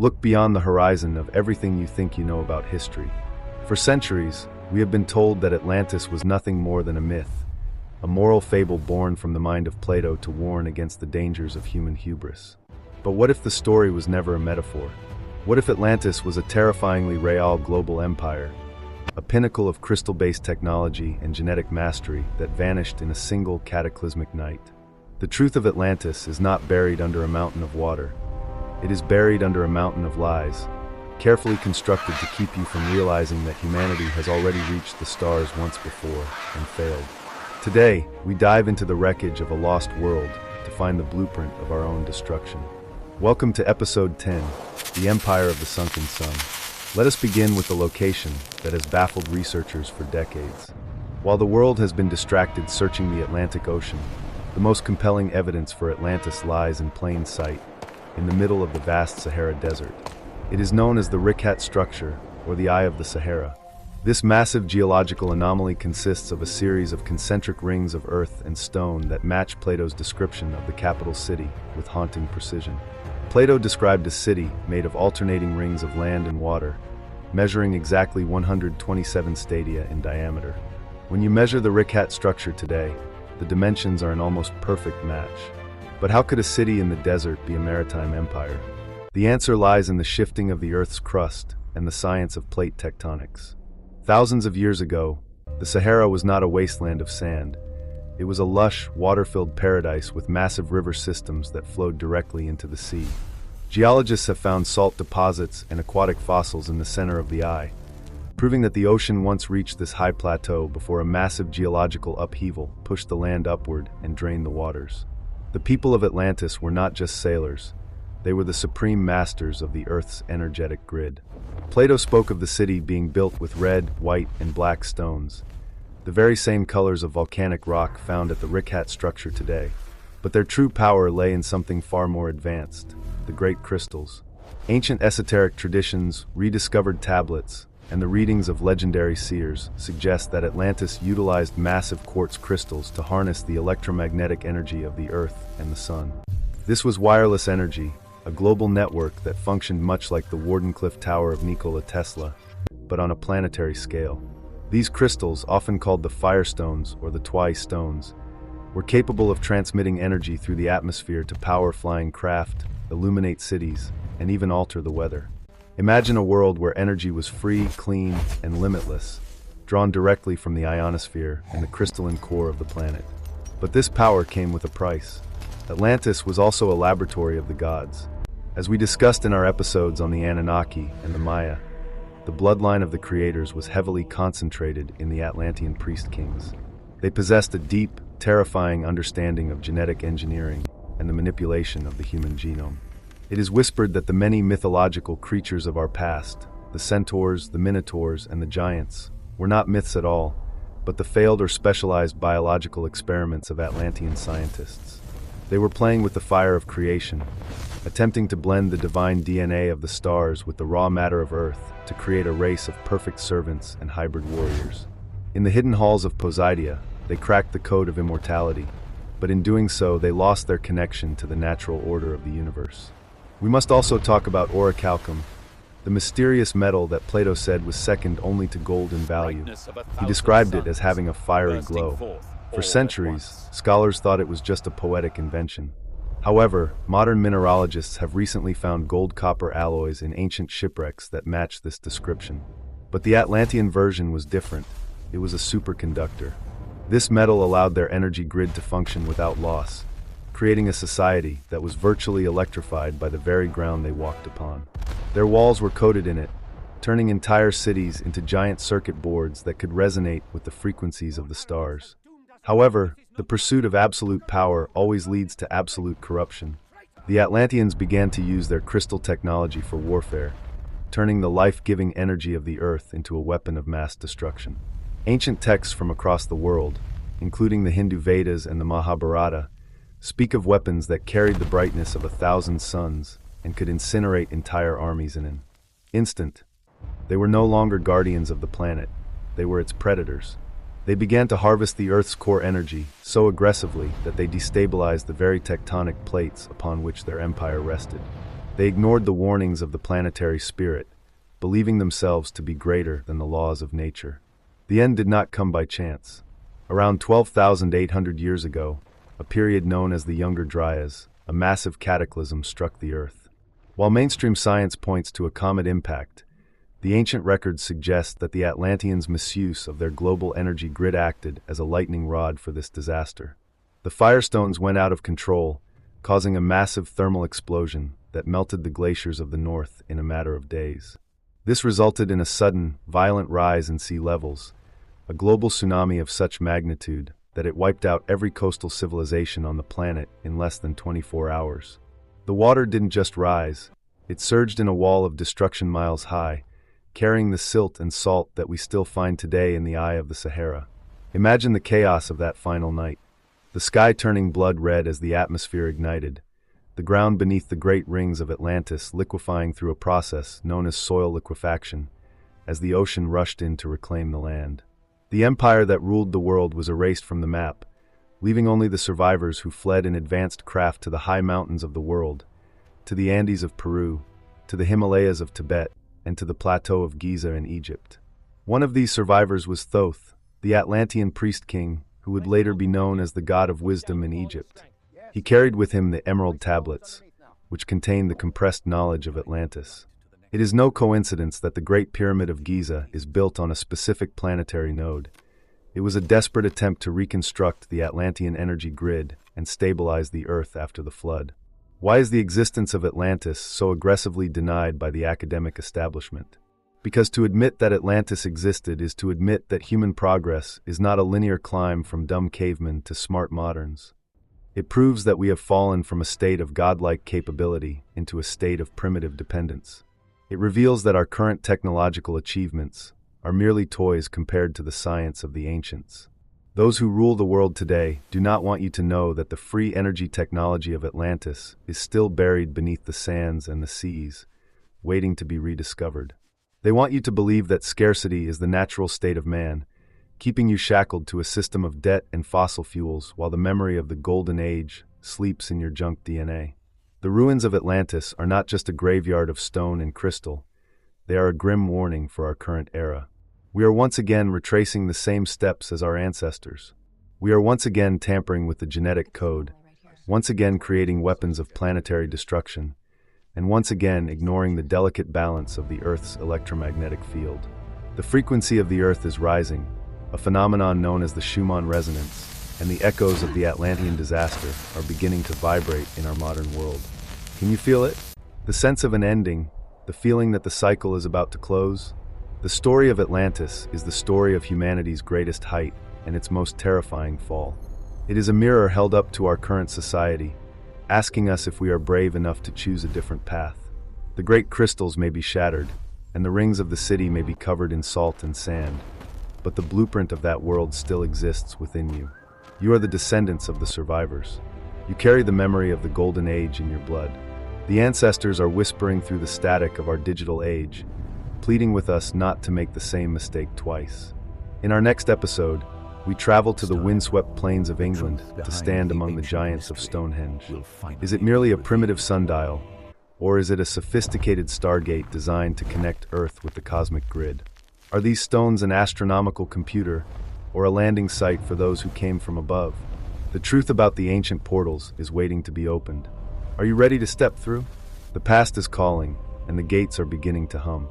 Look beyond the horizon of everything you think you know about history. For centuries, we have been told that Atlantis was nothing more than a myth, a moral fable born from the mind of Plato to warn against the dangers of human hubris. But what if the story was never a metaphor? What if Atlantis was a terrifyingly real global empire, a pinnacle of crystal-based technology and genetic mastery that vanished in a single cataclysmic night? The truth of Atlantis is not buried under a mountain of water. It is buried under a mountain of lies, carefully constructed to keep you from realizing that humanity has already reached the stars once before and failed. Today, we dive into the wreckage of a lost world to find the blueprint of our own destruction. Welcome to Episode 10, The Empire of the Sunken Sun. Let us begin with the location that has baffled researchers for decades. While the world has been distracted searching the Atlantic Ocean, the most compelling evidence for Atlantis lies in plain sight, in the middle of the vast Sahara Desert. It is known as the Richat structure, or the Eye of the Sahara. This massive geological anomaly consists of a series of concentric rings of earth and stone that match Plato's description of the capital city with haunting precision. Plato described a city made of alternating rings of land and water, measuring exactly 127 stadia in diameter. When you measure the Richat structure today, the dimensions are an almost perfect match. But how could a city in the desert be a maritime empire? The answer lies in the shifting of the Earth's crust and the science of plate tectonics. Thousands of years ago, the Sahara was not a wasteland of sand. It was a lush, water-filled paradise with massive river systems that flowed directly into the sea. Geologists have found salt deposits and aquatic fossils in the center of the eye, proving that the ocean once reached this high plateau before a massive geological upheaval pushed the land upward and drained the waters. The people of Atlantis were not just sailors. They were the supreme masters of the Earth's energetic grid. Plato spoke of the city being built with red, white, and black stones, the very same colors of volcanic rock found at the Richat structure today. But their true power lay in something far more advanced: the great crystals. Ancient esoteric traditions, rediscovered tablets, and the readings of legendary seers suggest that Atlantis utilized massive quartz crystals to harness the electromagnetic energy of the Earth and the Sun. This was wireless energy, a global network that functioned much like the Wardenclyffe Tower of Nikola Tesla, but on a planetary scale. These crystals, often called the firestones or the Twi stones, were capable of transmitting energy through the atmosphere to power flying craft, illuminate cities, and even alter the weather. Imagine a world where energy was free, clean, and limitless, drawn directly from the ionosphere and the crystalline core of the planet. But this power came with a price. Atlantis was also a laboratory of the gods. As we discussed in our episodes on the Anunnaki and the Maya, the bloodline of the creators was heavily concentrated in the Atlantean priest kings. They possessed a deep, terrifying understanding of genetic engineering and the manipulation of the human genome. It is whispered that the many mythological creatures of our past, the centaurs, the minotaurs, and the giants, were not myths at all, but the failed or specialized biological experiments of Atlantean scientists. They were playing with the fire of creation, attempting to blend the divine DNA of the stars with the raw matter of Earth to create a race of perfect servants and hybrid warriors. In the hidden halls of Poseidia, they cracked the code of immortality, but in doing so, they lost their connection to the natural order of the universe. We must also talk about orichalcum, the mysterious metal that Plato said was second only to gold in value. He described it as having a fiery glow. For centuries, scholars thought it was just a poetic invention. However, modern mineralogists have recently found gold-copper alloys in ancient shipwrecks that match this description. But the Atlantean version was different. It was a superconductor. This metal allowed their energy grid to function without loss, creating a society that was virtually electrified by the very ground they walked upon. Their walls were coated in it, turning entire cities into giant circuit boards that could resonate with the frequencies of the stars. However, the pursuit of absolute power always leads to absolute corruption. The Atlanteans began to use their crystal technology for warfare, turning the life-giving energy of the Earth into a weapon of mass destruction. Ancient texts from across the world, including the Hindu Vedas and the Mahabharata, speak of weapons that carried the brightness of 1,000 suns and could incinerate entire armies in an instant. They were no longer guardians of the planet, they were its predators. They began to harvest the Earth's core energy so aggressively that they destabilized the very tectonic plates upon which their empire rested. They ignored the warnings of the planetary spirit, believing themselves to be greater than the laws of nature. The end did not come by chance. Around 12,800 years ago, a period known as the Younger Dryas, a massive cataclysm struck the Earth. While mainstream science points to a comet impact, the ancient records suggest that the Atlanteans' misuse of their global energy grid acted as a lightning rod for this disaster. The firestones went out of control, causing a massive thermal explosion that melted the glaciers of the north in a matter of days. This resulted in a sudden, violent rise in sea levels, a global tsunami of such magnitude that it wiped out every coastal civilization on the planet in less than 24 hours. The water didn't just rise, it surged in a wall of destruction miles high, carrying the silt and salt that we still find today in the eye of the Sahara. Imagine the chaos of that final night. The sky turning blood red as the atmosphere ignited, the ground beneath the great rings of Atlantis liquefying through a process known as soil liquefaction, as the ocean rushed in to reclaim the land. The empire that ruled the world was erased from the map, leaving only the survivors who fled in advanced craft to the high mountains of the world, to the Andes of Peru, to the Himalayas of Tibet, and to the plateau of Giza in Egypt. One of these survivors was Thoth, the Atlantean priest-king, who would later be known as the god of wisdom in Egypt. He carried with him the emerald tablets, which contained the compressed knowledge of Atlantis. It is no coincidence that the Great Pyramid of Giza is built on a specific planetary node. It was a desperate attempt to reconstruct the Atlantean energy grid and stabilize the Earth after the flood. Why is the existence of Atlantis so aggressively denied by the academic establishment? Because to admit that Atlantis existed is to admit that human progress is not a linear climb from dumb cavemen to smart moderns. It proves that we have fallen from a state of godlike capability into a state of primitive dependence. It reveals that our current technological achievements are merely toys compared to the science of the ancients. Those who rule the world today do not want you to know that the free energy technology of Atlantis is still buried beneath the sands and the seas, waiting to be rediscovered. They want you to believe that scarcity is the natural state of man, keeping you shackled to a system of debt and fossil fuels while the memory of the Golden Age sleeps in your junk DNA. The ruins of Atlantis are not just a graveyard of stone and crystal. They are a grim warning for our current era. We are once again retracing the same steps as our ancestors. We are once again tampering with the genetic code, once again creating weapons of planetary destruction, and once again ignoring the delicate balance of the Earth's electromagnetic field. The frequency of the Earth is rising, a phenomenon known as the Schumann resonance, and the echoes of the Atlantean disaster are beginning to vibrate in our modern world. Can you feel it? The sense of an ending, the feeling that the cycle is about to close? The story of Atlantis is the story of humanity's greatest height and its most terrifying fall. It is a mirror held up to our current society, asking us if we are brave enough to choose a different path. The great crystals may be shattered, and the rings of the city may be covered in salt and sand, but the blueprint of that world still exists within you. You are the descendants of the survivors. You carry the memory of the Golden Age in your blood. The ancestors are whispering through the static of our digital age, pleading with us not to make the same mistake twice. In our next episode, we travel to the windswept plains of England to stand among the giants of Stonehenge. Is it merely a primitive sundial, or is it a sophisticated stargate designed to connect Earth with the cosmic grid? Are these stones an astronomical computer, or a landing site for those who came from above? The truth about the ancient portals is waiting to be opened. Are you ready to step through? The past is calling, and the gates are beginning to hum.